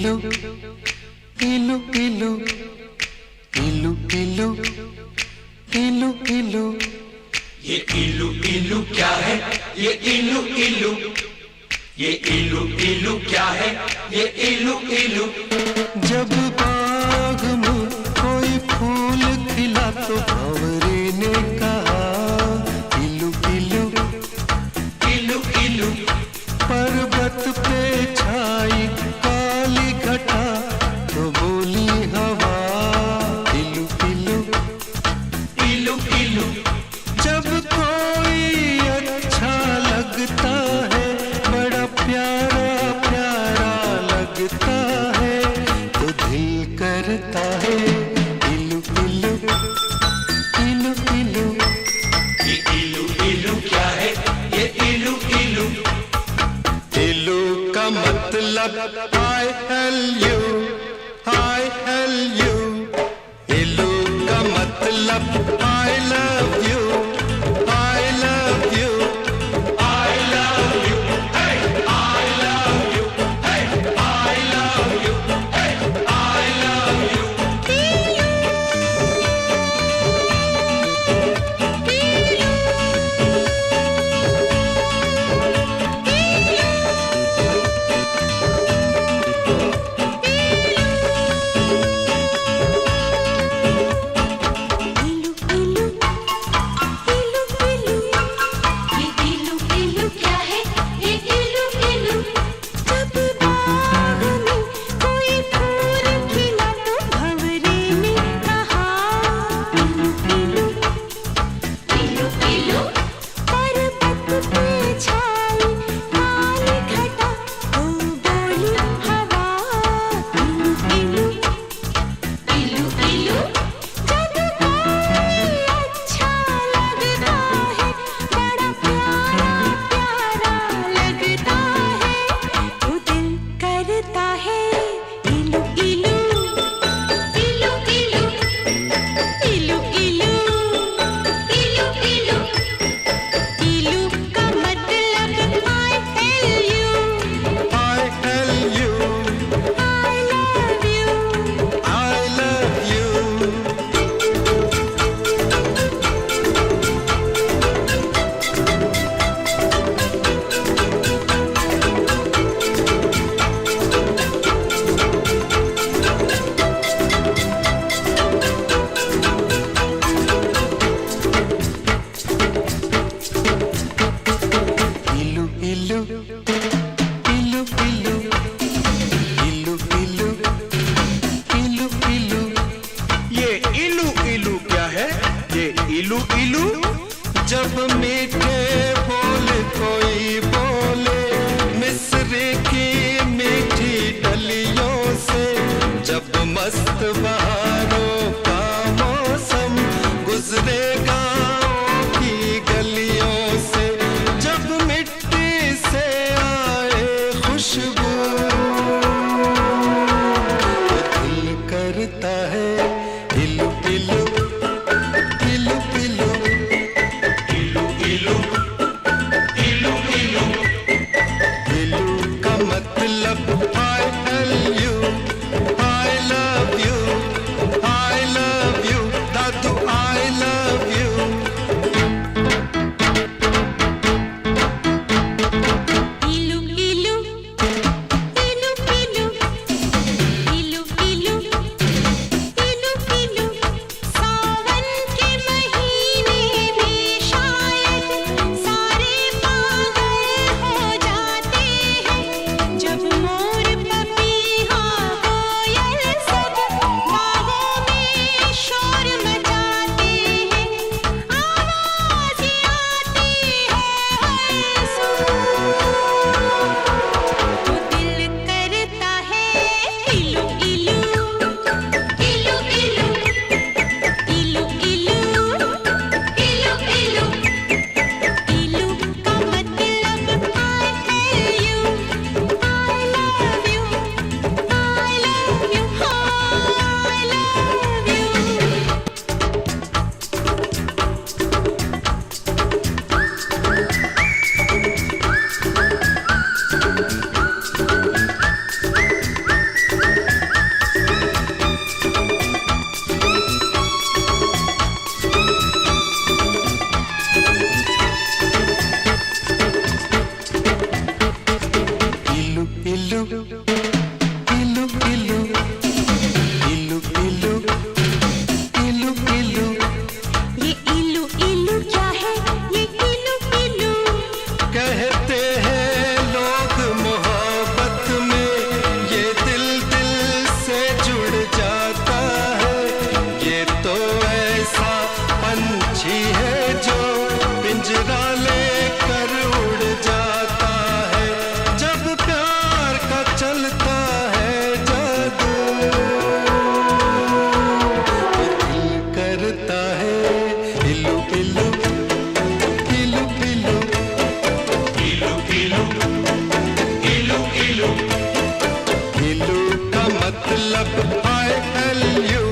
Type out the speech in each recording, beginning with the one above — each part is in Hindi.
इलू इलू इलू इलू इलू इलू इलू। ये इलू इलू क्या है? ये इलू इलू, ये इलू इलू क्या है? ये इलू इलू। जब बाग में कोई फूल खिला तो भंवरे ने कहा इलू इलू इलू इलू। पर्वत पे छाई काली घटा तो बोली हवा इलू इलू इलू इलू। जब कोई अच्छा लगता है, बड़ा प्यारा प्यारा लगता है, तो दिल करता है इलू इलू इलू इलू। ये इलू इलू क्या है? ये इलू इलू। इलू का मतलब I L U, I L U। इलू का मतलब I love you, I love you। I love you, hey, I love you, hey, I love you, hey, I love you। इलू इलू मतलब I tell you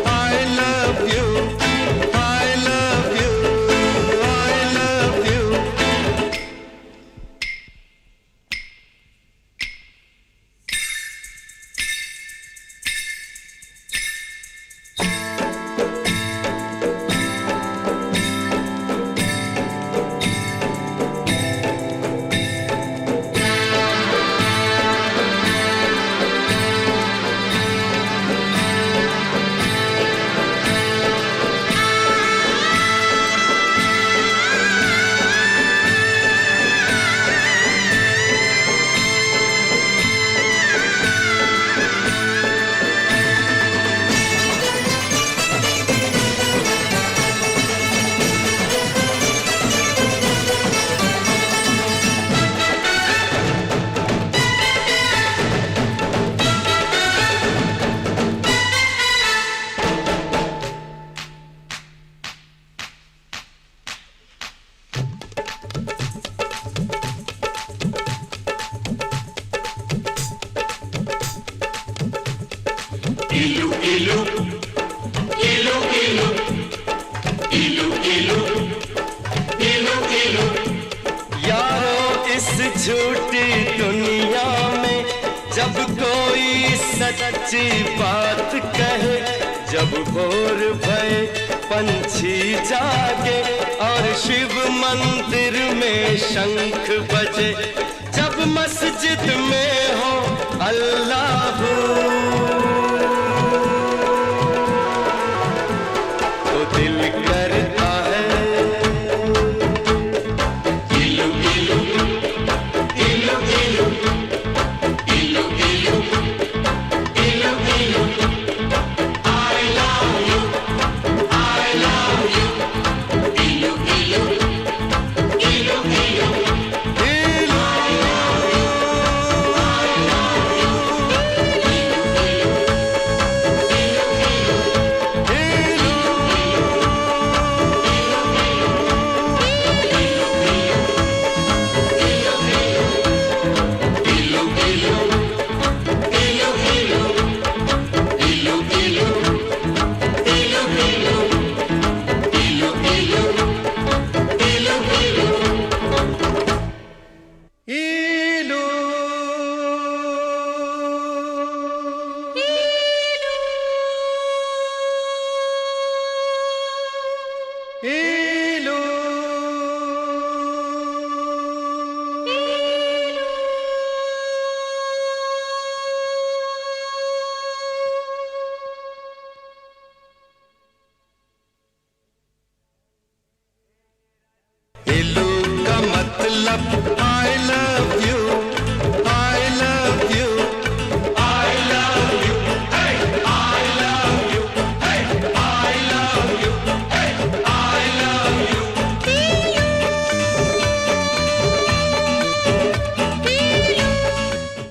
I love you, I love you, I love you. Ilu, ilu, ilu, ilu, ilu, ilu, ilu, ilu. यारों इस झूठी दुनिया में जब कोई सच्ची बात कहे, जब भोर भये पंछी जागे और शिव मंदिर में शंख बजे, जब मस्जिद में हो अल्लाह